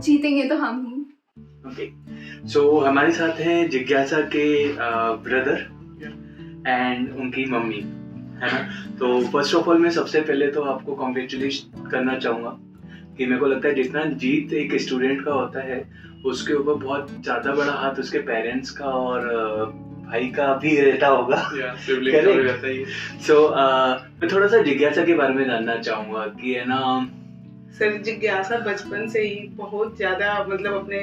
जीतेंगे तो हम ही। ओके, सो हमारे साथ हैं जिज्ञासा के ब्रदर एंड उनकी मम्मी, है ना। तो फर्स्ट ऑफ ऑल मैं सबसे पहले तो आपको कॉन्ग्रेचुलेट करना चाहूँगा कि मेरे को लगता है जितना जीत एक स्टूडेंट का होता है उसके ऊपर बहुत ज़्यादा बड़ा हाथ उसके पेरेंट्स का और भाई का भी रहता होगा। सो मैं थोड़ा सा जिज्ञासा के बारे में जानना चाहूँगा कि है ना सर, जिज्ञासा बचपन से ही बहुत ज्यादा मतलब अपने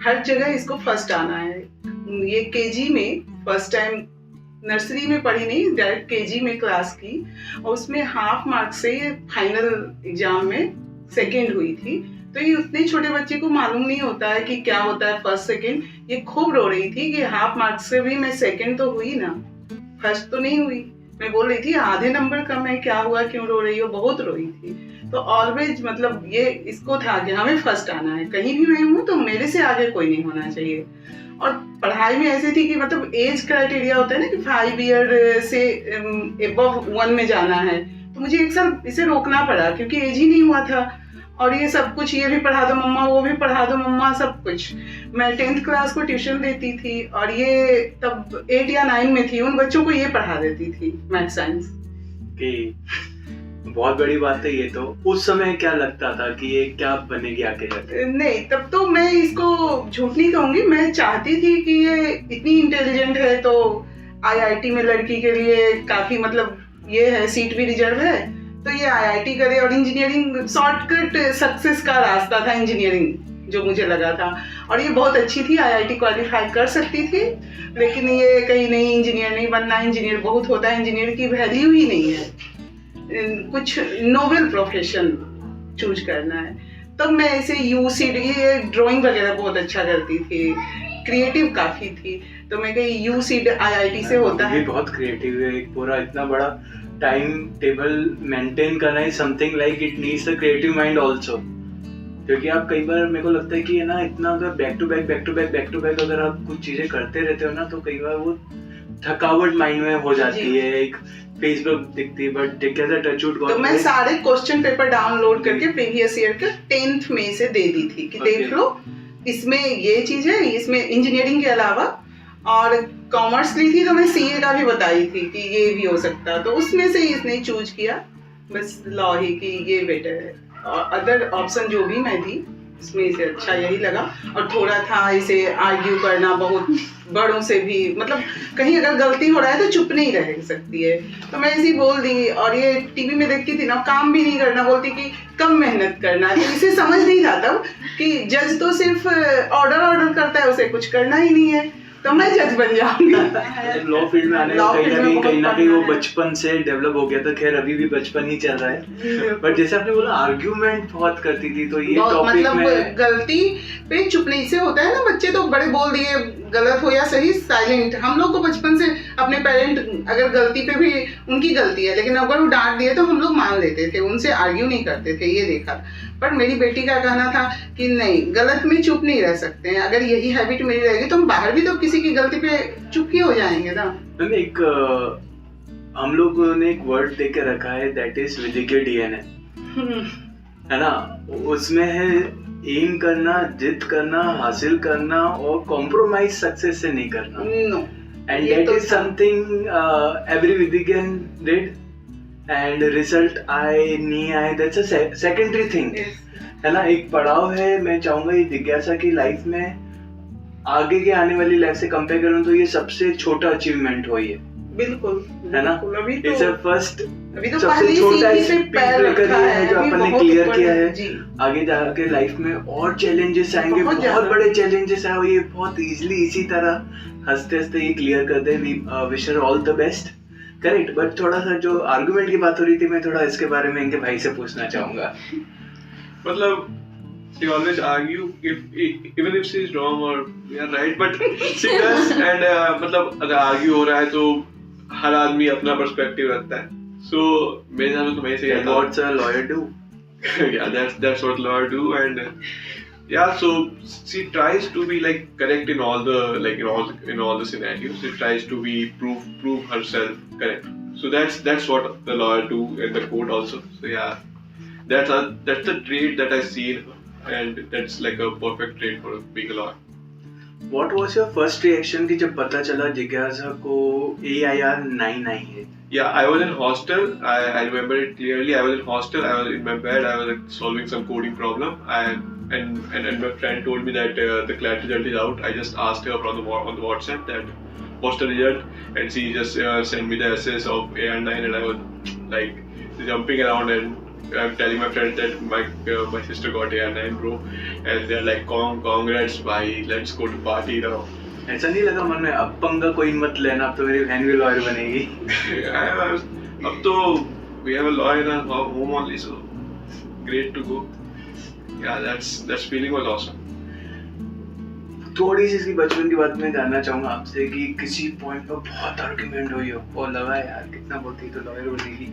हर जगह इसको फर्स्ट आना है। ये केजी में फर्स्ट टाइम, नर्सरी में पढ़ी नहीं, डायरेक्ट केजी में क्लास की और उसमें हाफ मार्क से फाइनल एग्जाम में सेकंड हुई थी। तो ये उतने छोटे बच्चे को मालूम नहीं होता है कि क्या होता है फर्स्ट सेकंड। ये खूब रो रही थी कि हाफ मार्क से भी मैं सेकंड तो हुई ना, फर्स्ट तो नहीं हुई। मैं बोल रही थी आधे नंबर कम है, क्या हुआ, क्यों रो रही हो, बहुत रोई थी। तो ऑलवेज मतलब ये इसको था कि हमें फर्स्ट आना है, कहीं भी मैं हूँ तो मेरे से आगे कोई नहीं होना चाहिए। और पढ़ाई में ऐसी थी कि मतलब एज क्राइटेरिया होता है ना कि 5 ईयर से एबव 1 में जाना है, तो मुझे एक साल इसे रोकना पड़ा क्योंकि एज ही नहीं हुआ था। और ये सब कुछ, ये भी पढ़ा दो मम्मा, वो भी पढ़ा दो मम्मा, सब कुछ। मैं 10th क्लास को ट्यूशन देती थी और ये तब 8 या 9 में थी, उन बच्चों को ये पढ़ा देती थी मैथ साइंस। बहुत बड़ी बात है ये। तो उस समय क्या लगता था कि ये क्या बनेगी आगे जाके? नहीं, तब तो मैं इसको झूठ नहीं कहूंगी, मैं चाहती थी कि ये इतनी इंटेलिजेंट है तो आईआईटी में लड़की के लिए काफी मतलब ये है, सीट भी रिजर्व है, तो ये आईआईटी करे। और इंजीनियरिंग शॉर्टकट सक्सेस का रास्ता था इंजीनियरिंग, जो मुझे लगा था। और ये बहुत अच्छी थी, आईआईटी क्वालिफाई कर सकती थी, लेकिन ये कहीं नहीं, इंजीनियर नहीं बनना, इंजीनियर बहुत होता है, इंजीनियर की वैल्यू ही नहीं है, कुछ नोबल प्रोफेशन चूज करना है। तब मैं ऐसे यूसीडी, ये ड्राइंग वगैरह बहुत अच्छा करती थी, क्रिएटिव काफी थी, तो मैं कही यूसीडी आईआईटी से होता है। बहुत क्रिएटिव है, एक पूरा इतना बड़ा टाइम टेबल मेंटेन करना है, something like it needs a creative mind also. क्योंकि आप कई बार, मेरे को लगता है कि है ना, इतना अगर बैक टू बैक अगर आप कुछ चीजें करते रहते हो ना, तो कई बार वो थकावट माइंड में हो जाती है। एक फेसबुक दिखती है, बट कैसा टचवुड गॉड। तो मैं सारे क्वेश्चन पेपर डाउनलोड करके प्रीवियस ईयर के 10th में से दे दी थी कि देख लो, इसमें ये चीज है, इसमें इंजीनियरिंग के अलावा। और कॉमर्स ली थी तो मैं सीए का भी बताई थी कि ये भी हो सकता, तो उसमें से इसने चूज किया बस लॉ ही कि ये बेटर है। और अदर ऑप्शन जो भी मैं दी उसमें इसे अच्छा यही लगा। और थोड़ा था इसे आर्ग्यू करना बहुत बड़ों से भी, मतलब कहीं अगर गलती हो रहा है तो चुप नहीं रह सकती है, तो मैं ऐसी बोल दी। और ये टीवी में देखती थी ना, काम भी नहीं करना, बोलती कि कम मेहनत करना है। तो इसे समझ नहीं था तब कि जज तो सिर्फ ऑर्डर करता है, उसे कुछ करना ही नहीं है, तो मैं जज बन जाऊंगी। लॉ फील्ड में आने कहीं ना कहीं वो बचपन से डेवलप हो गया था। खैर अभी भी बचपन ही चल रहा है, बट जैसे आपने बोला आर्ग्यूमेंट बहुत करती थी, तो ये टॉपिक मतलब में गलती पे चुप नहीं से होता है ना, बच्चे तो बड़े बोल दिए, गलत हो या सही साइलेंट। हम लोग को बचपन से अपने पेरेंट अगर गलती पे भी उनकी गलती है, लेकिन अगर वो डांट दिए तो हम लोग मान लेते थे, उनसे आर्ग्यू नहीं करते थे, ये देखा। पर मेरी बेटी का कहना था कि नहीं, गलत में चुप नहीं रह सकते हैं, अगर यही हैबिट मेरी रहेगी तो हम बाहर भी तो किसी की गलती पे चुप ही हो जाएंगे ना। एक हम लोगों ने एक वर्ड दे के रखा है, दैट इज विदिक डीएनए, है ना। उसमें है एम करना, जिद करना, हासिल करना और कॉम्प्रोमाइज सक्सेस से नहीं करना। And that is something every विदिकन डिड, एंड रिजल्ट आए नहीं आए दैट्स अ सेकेंडरी थिंग, है ना। एक पड़ाव है। मैं चाहूंगा ये जिज्ञासा की लाइफ में आगे के आने वाली लाइफ से कंपेयर करूं तो ये सबसे छोटा अचीवमेंट हो, ये बिल्कुल, है ना। अभी इट्स अ फर्स्ट, अभी तो सबसे छोटा ब्रेकर है जो अपन ने क्लियर किया है। जी। आगे जाके लाइफ में और चैलेंजेस आएंगे, बहुत बड़े चैलेंजेस आए, ये बहुत इजीली इसी तरह हंसते हंसते ये क्लियर कर दे। We wish her all the best. Correct. But थोड़ा सा जो आर्गुमेंट की बात हो रही थी, मैं थोड़ा इसके बारे में इनके भाई से पूछना चाहूंगा। मतलब she always argue even if she is wrong or we are right, but she does, and मतलब अगर argue हो रहा है तो हर आदमी अपना पर्सपेक्टिव रखता है। So मेरे हिसाब से तो मैं सही कहता हूँ। What's a lawyer do? Yeah, that's what lawyer do, and yeah, so she tries to be like correct in all the in all the scenarios. She tries to be prove herself correct. So that's what the lawyer do in the court also. So yeah, that's the trait that I see in her. and that's like a perfect trait for being a lawyer. What was your first reaction कि जब पता चला जिज्ञासा को AIR 9 आई है? Yeah, I was in hostel. I remember it clearly. I was in hostel. I was in my bed. I was like, solving some coding problem, and my friend told me that the CLAT result is out. I just asked her on the WhatsApp that what's the result, and she just sent me the SS of AR9, and I was like jumping around, and I'm telling my friends that my sister got AR9, bro, and they're like, congrats, bhai, let's go to party now. ऐसा नहीं लगा मन में अब पंगा कोई मत लेना, अब तो मेरी बहन भी लॉयर बनेगी? अब तो we have a lawyer in our home only, so great to go. Yeah, that's feeling was awesome. थोड़ी सी इसकी बचपन की बात मैं जानना चाहूंगा आपसे कि किसी पॉइंट पर बहुत आर्गुमेंट हुई हो और लगा यार कितना बोलती तो लॉयर बनेगी?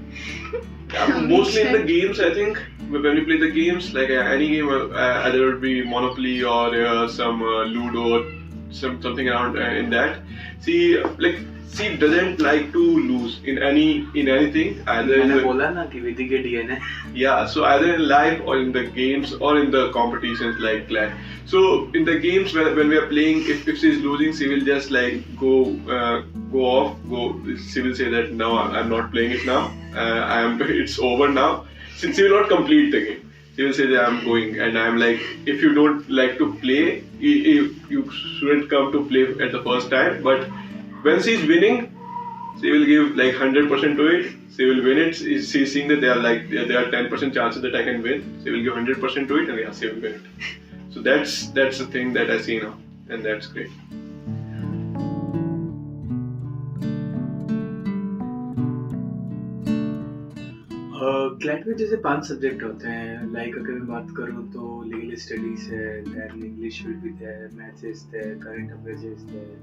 Mostly in the games, I think when we play the games, like any game, either it be Monopoly or some Ludo or something around in that. She doesn't like to lose in anything. Either मैंने बोला ना कि विधि के DNA. Yeah, so either in life or in the games or in the competitions like that. So in the games when we are playing, if she is losing, she will just like go off. She will say that no, I'm not playing it now. It's over now. Since she will not complete the game, she will say that I'm going, and I'm like, if you don't like to play, you shouldn't come to play at the first time. But when she's winning, she will give like 100% to it. She will win it. She's seeing that there are 10% chances that I can win. She will give 100% to it, and yeah, she will win it. So that's the thing that I see now, and that's great. CLAT में जैसे 5 subject होते हैं, like अगर मैं बात करूँ तो legal studies है, then English will be there, maths is there, current affairs is there,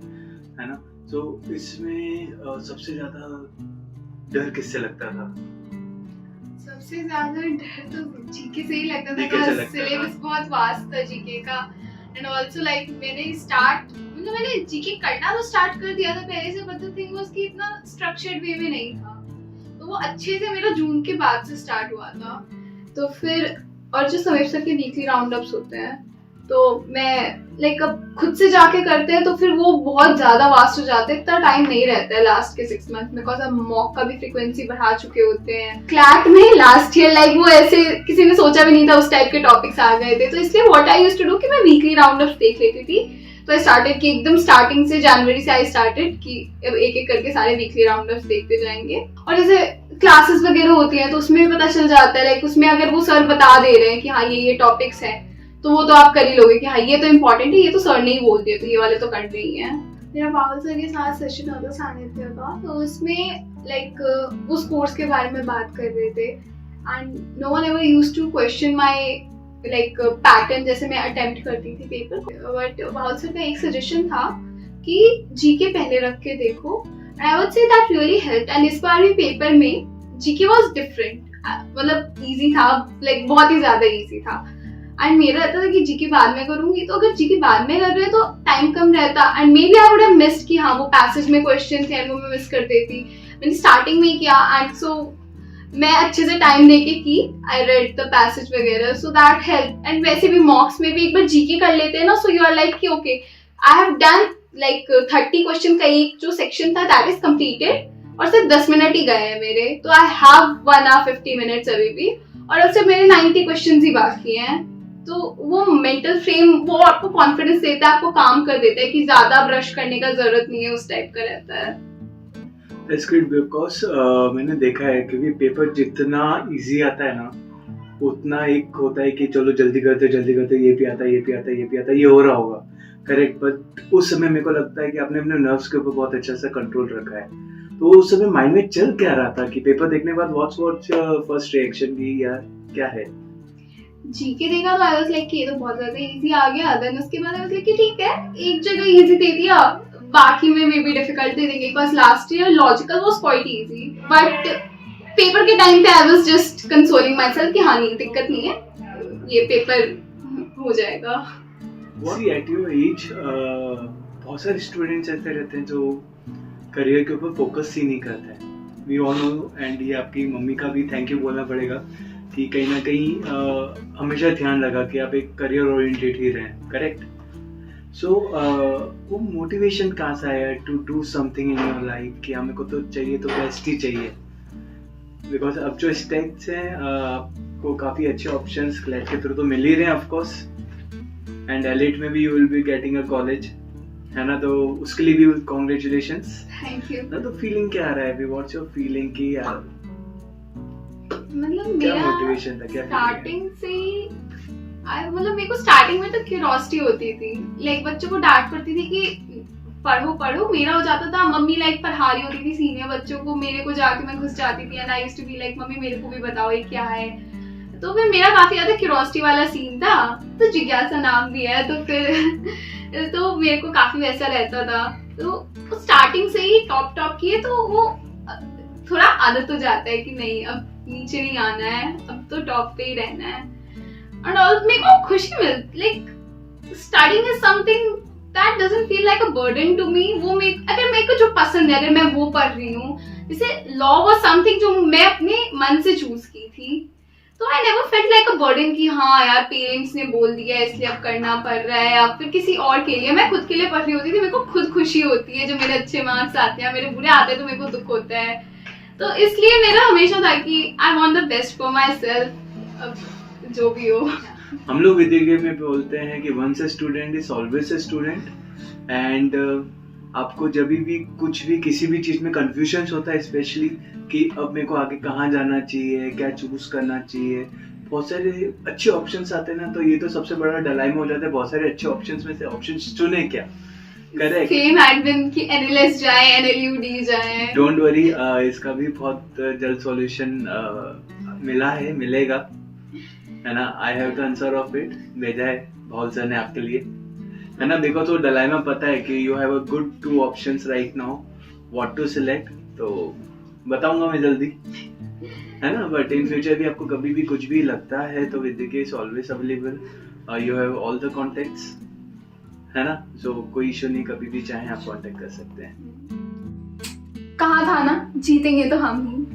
है ना? तो इसमें सबसे ज्यादा डर किससे लगता था? सबसे ज्यादा डर तो जीके से ही लगता था, बिकॉज़ सिलेबस बहुत वास्ट था जीके का, एंड आल्सो लाइक मैंने जीके करना तो स्टार्ट कर दिया था पहले से, बट द थिंग वाज कि इतना स्ट्रक्चर्ड वे में नहीं था, तो वो अच्छे से मेरा जून के बाद से स्टार्ट हुआ था। तो फिर और जो सेमेस्टर के वीकली राउंड अप्स होते हैं, तो मैं लाइक अब खुद से जाके करते हैं तो फिर वो बहुत ज्यादा वास्ट हो जाते हैं, इतना टाइम नहीं रहता है लास्ट के 6 मंथ में, बिकॉज हम मॉक का भी फ्रीक्वेंसी बढ़ा चुके होते हैं। क्लैट में लास्ट ईयर लाइक वो ऐसे किसी ने सोचा भी नहीं था, उस टाइप के टॉपिक्स आ गए थे, तो इसलिए what I used to do कि मैं वीकली राउंड अप्स देख लेती थी। तो आई स्टार्टेड कि एकदम स्टार्टिंग से जनवरी से आई स्टार्टेड कि अब एक एक करके सारे वीकली राउंड अप्स देखते जाएंगे, और जैसे क्लासेस वगैरह होती हैं तो उसमें भी पता चल जाता है, लाइक उसमें अगर वो सर बता दे रहे हैं कि हाँ ये टॉपिक्स हैं, तो वो तो आप कर ही लोगे कि हाँ ये तो इम्पोर्टेंट है, ये तो सर ने ही बोल दिया, तो ये वाले तो करने ही है। मेरा बावल सर के साथ सेशन होता सानिध्य का, तो उसमें लाइक उस कोर्स के बारे में बात कर रहे थे, and no one ever used to question my like pattern जैसे मैं अटेम्प्ट करती थी पेपर, बट बावल सर का एक सजेशन था कि जीके पहले रख के देखो, and I would say that really helped. And इस बार भी पेपर में जीके वाज डिफरेंट, मतलब इजी था, लाइक बहुत ही ज्यादा इजी था, एंड मेरा रहता था कि जीके बाद में करूंगी, तो अगर जीके बाद में कर रहे तो टाइम कम रहता, and maybe I would have missed कि हाँ वो पैसेज में क्वेश्चन थे वो मैं मिस कर देती। मैंने स्टार्टिंग में ही किया, एंड सो मैं अच्छे से टाइम देके की, आई रेड द पैसेज वगैरह, सो दैट हेल्प। एंड वैसे भी मॉक्स में भी एक बार जीके कर लेते हैं ना, सो यू आर लाइक कि okay I have done like 30 question का एक जो सेक्शन था दैट इज कंप्लीटेड, और सिर्फ 10 मिनट ही गए हैं मेरे, तो आई हैव 1 hour 50 minutes अभी भी, और अब से मेरे 90 क्वेश्चन ही बाकी हैं। तो वो मेंटल फ्रेम वो आपको कॉन्फिडेंस देता है, आपको काम कर देता है कि ज्यादा ब्रश करने का जरूरत नहीं है, उस टाइप का रहता है। That's great because मैंने देखा है क्योंकि पेपर जितना इजी आता है ना, उतना एक होता है कि चलो जल्दी करते ये भी आता है, ये हो रहा होगा, करेक्ट। बट उस समय मेरे को लगता है कि आपने अपने नर्व्स के ऊपर बहुत अच्छा सा कंट्रोल रखा है। तो उस समय माइंड में चल क्या रहा था कि पेपर देखने के बाद व्हाट्स फर्स्ट रिएक्शन की या क्या है? जीके देखा तो आई वाज लाइक कि ये तो बहुत ज्यादा इजी आ गया, देन उसके बाद आई वाज लाइक कि ठीक है एक जगह इजी दे दिया, बाकी में मे बी डिफिकल्ट दे देंगे, because last year logical was quite easy, but paper के टाइम पे I was just consoling my self कि हाँ नहीं दिक्कत नहीं है, ये पेपर हो जाएगा। सी एट योर एज बहुत सारे स्टूडेंट्स ऐसे रहते हैं जो करियर के ऊपर फोकस ही नहीं करते हैं, वी ऑल नो, एंड ये आपकी मम्मी का भी थैंक यू बोलना पड़ेगा कि कहीं ना कहीं हमेशा ध्यान रखा कि आप एक करियर ओरिएंटेड ही रहें, करेक्ट? सो वो मोटिवेशन कहाँ से आया to do something in your life कि हमें को तो चाहिए तो बेस्ट ही चाहिए? बिकॉज अब जो स्टेप्स हैं आपको काफ़ी अच्छे ऑप्शंस क्लैट के थ्रू तो मिल ही रहे हैं ऑफ कोर्स, एंड एलिट में भी you will be getting a college, है ना? तो उसके लिए भी कॉन्ग्रेचुलेशंस। Thank you. ना तो फीलिंग क्या आ रहा है अभी? व्हाट्स योर फीलिंग कि यार मतलब क्या मेरा मोटिवेशन था, क्या स्टार्टिंग से ही मतलब मेरे को स्टार्टिंग में तो क्यूरियोसिटी होती थी, लाइक बच्चों को डांट पड़ती थी कि पढ़ो पढ़ो, मेरा हो जाता था मम्मी लाइक पढ़ा रही होती थी सीनियर बच्चों को, मेरे को जाके मैं घुस जाती थी and I used to be like mummy मेरे को भी बताओ ये क्या है। तो फिर मेरा काफी ज्यादा क्यूरियोसिटी वाला सीन था, तो जिज्ञासा नाम भी है, तो फिर तो मेरे को काफी वैसा रहता था। तो स्टार्टिंग से ही टॉप किए तो वो थोड़ा आदत हो जाता है कि नहीं अब नीचे नहीं आना है, अब तो टॉप पे ही रहना है। एंड ऑल मेरे को खुशी मिलती, like studying is something that doesn't feel like a burden to me. वो अगर मेरे को जो पसंद है अगर मैं वो पढ़ रही हूँ, जैसे लॉ वाज समथिंग जो मैं अपने मन से चूज की थी, तो I never felt like a burden कि हाँ यार पेरेंट्स ने बोल दिया इसलिए अब करना पड़ रहा है, या फिर किसी और के लिए। मैं खुद के लिए पढ़ रही होती थी, मेरे को खुद खुशी होती है जो मेरे अच्छे मार्क्स आते हैं, मेरे बुरे आते हैं तो मेरे को दुख होता है। तो इसलिए मेरा हमेशा था कि I want the best for my self, अब जो भी हो। हम लोग विद्या में बोलते हैं कि once a student is always a student, and आपको जब भी कुछ भी किसी भी चीज में कंफ्यूजन होता है, स्पेशली कि अब मेरे को आगे कहाँ जाना चाहिए, क्या चूज करना चाहिए, बहुत सारे अच्छे ऑप्शंस आते हैं ना, तो ये तो सबसे बड़ा डलाइमा हो जाता है। बहुत सारे अच्छे ऑप्शंस में से ऑप्शंस चुने क्या, करेक्ट? सेम एडमिन की एनएलएस जाए, एनएलयूडी जाए। डोंट वरी, इसका भी बहुत जल्द सॉल्यूशन मिलेगा, है ना? I have the answer of it, भेजा है भावल सर ने आपके लिए, है ना? देखो तो डलाइमा पता है कि you have a good 2 options right now, what to select, तो बताऊंगा मैं जल्दी, है ना? बट इन फ्यूचर भी आपको कभी भी कुछ भी लगता है तो Vidya is always available, you have all the contacts, है ना? सो कोई इशू नहीं, कभी भी चाहे आप कांटेक्ट कर सकते हैं। कहा था ना जीतेंगे तो हम ही।